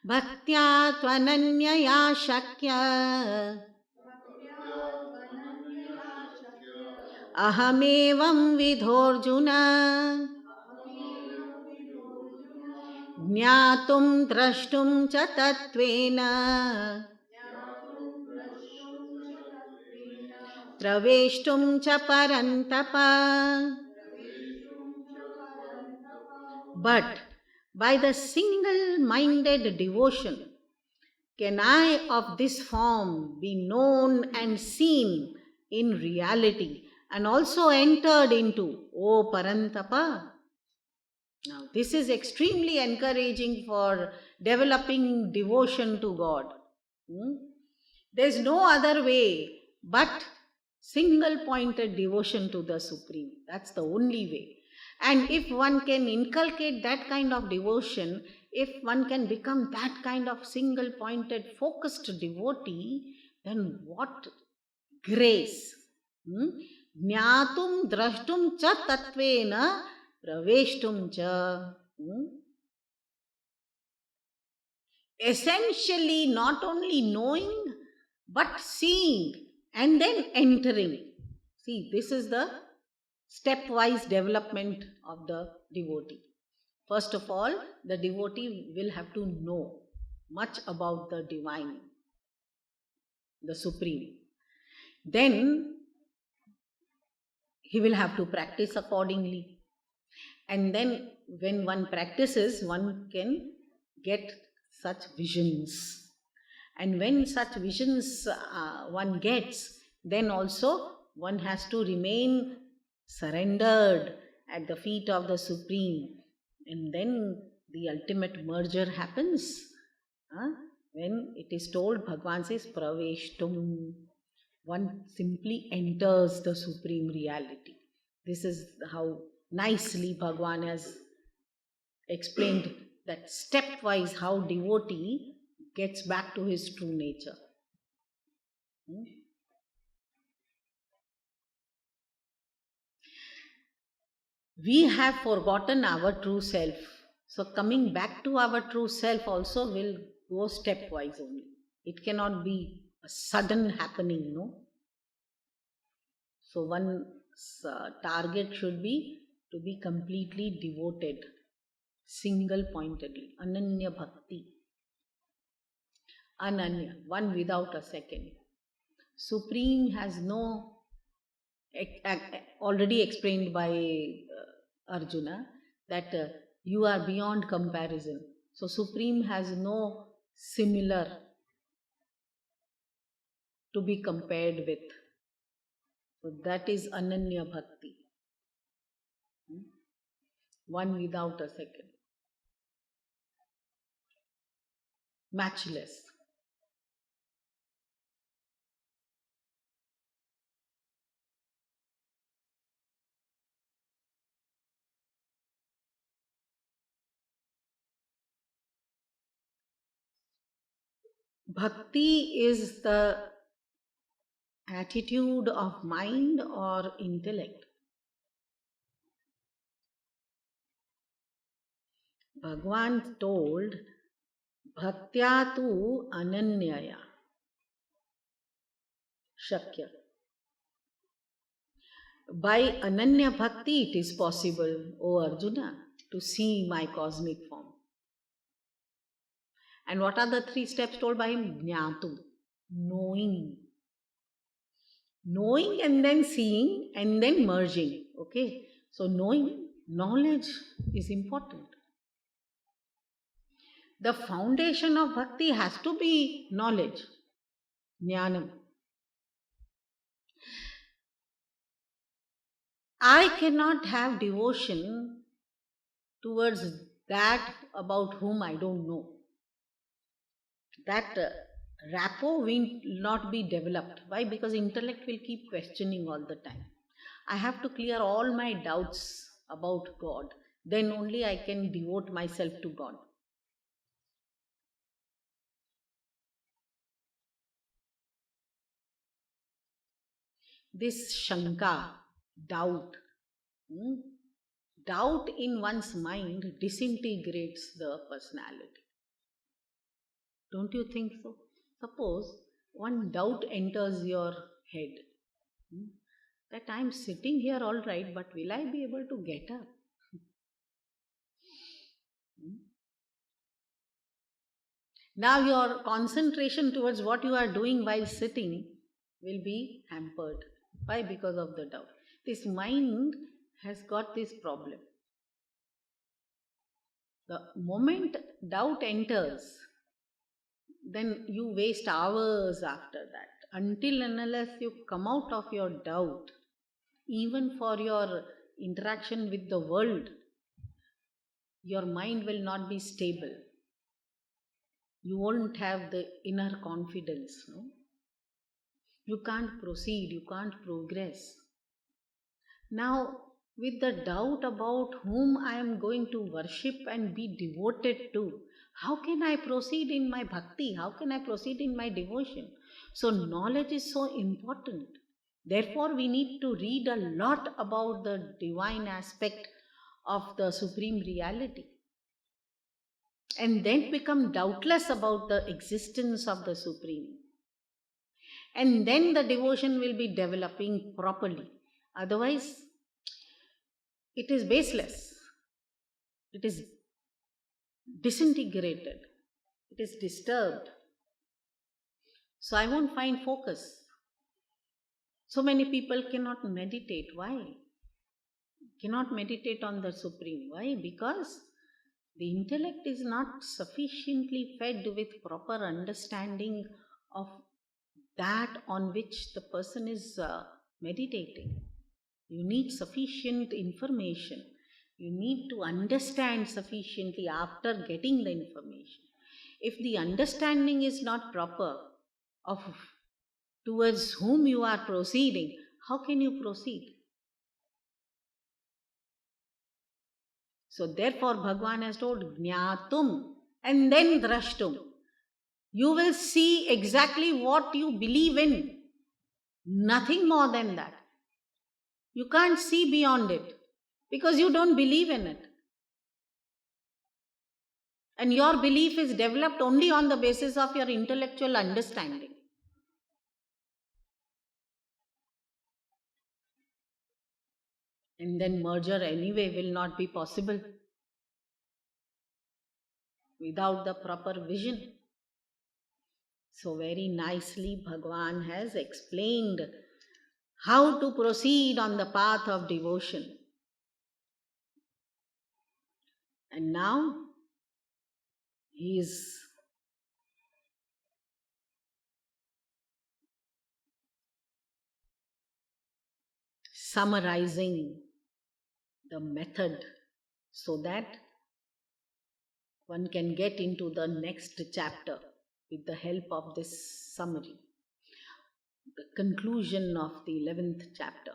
Bhaktya tvananyaya shakya ahamevam vidhorjuna jnatum drashtum cha tatvena praveshtum cha parantapa. But by the single-minded devotion can I of this form be known and seen in reality and also entered into, O Parantapa. Now, this is extremely encouraging for developing devotion to God. There is no other way but single-pointed devotion to the Supreme. That's the only way. And if one can inculcate that kind of devotion, if one can become that kind of single-pointed, focused devotee, then what grace! Jnatum drashtum cha tatvena praveshtum cha. Essentially, not only knowing, but seeing and then entering. See, this is the stepwise development of the devotee. First of all, the devotee will have to know much about the divine, the Supreme. Then he will have to practice accordingly. And then when one practices, one can get such visions. And when such visions one gets, then also one has to remain surrendered at the feet of the Supreme. And then the ultimate merger happens. When it is told, Bhagavan says, Praveshtum. One simply enters the Supreme Reality. This is how nicely Bhagavan has explained that stepwise how devotee gets back to his true nature. We have forgotten our true self. So coming back to our true self also will go stepwise only. It cannot be a sudden happening, no? So one's target should be to be completely devoted, single-pointedly, ananya bhakti. Ananya, one without a second. Supreme has no, already explained by Arjuna, that you are beyond comparison. So Supreme has no similar to be compared with. So that is Ananya Bhakti. One without a second. Matchless. Bhakti is the attitude of mind or intellect. Bhagavan told, Bhaktya tu ananyaya shakya. By Ananya Bhakti it is possible, O Arjuna, to see my cosmic form. And what are the 3 steps told by him? Jnatu, knowing. Knowing and then seeing and then merging. Okay, so knowing, knowledge is important. The foundation of bhakti has to be knowledge, jnanam. I cannot have devotion towards that about whom I don't know. That rapport will not be developed. Why? Because intellect will keep questioning all the time. I have to clear all my doubts about God. Then only I can devote myself to God. This shanka, doubt, doubt in one's mind disintegrates the personality. Don't you think so? Suppose one doubt enters your head, that I'm sitting here all right, but will I be able to get up? Now your concentration towards what you are doing while sitting will be hampered. Why? Because of the doubt. This mind has got this problem. The moment doubt enters, then you waste hours after that. Until and unless you come out of your doubt, even for your interaction with the world, your mind will not be stable. You won't have the inner confidence. No? You can't proceed, you can't progress. Now, with the doubt about whom I am going to worship and be devoted to, how can I proceed in my bhakti? How can I proceed in my devotion? So, knowledge is so important. Therefore, we need to read a lot about the divine aspect of the Supreme Reality. And then become doubtless about the existence of the Supreme. And then the devotion will be developing properly. Otherwise, it is baseless. It is disintegrated. It is disturbed. So I won't find focus. So many people cannot meditate. Why? Cannot meditate on the Supreme. Why? Because the intellect is not sufficiently fed with proper understanding of that on which the person is meditating. You need sufficient information. You need to understand sufficiently after getting the information. If the understanding is not proper of towards whom you are proceeding, how can you proceed? So therefore Bhagavan has told Jnatum and then Drashtum. You will see exactly what you believe in. Nothing more than that. You can't see beyond it because you don't believe in it. And your belief is developed only on the basis of your intellectual understanding. And then merger anyway will not be possible without the proper vision. So very nicely Bhagavan has explained how to proceed on the path of devotion. And now he is summarizing the method so that one can get into the next chapter with the help of this summary, the conclusion of the 11th chapter.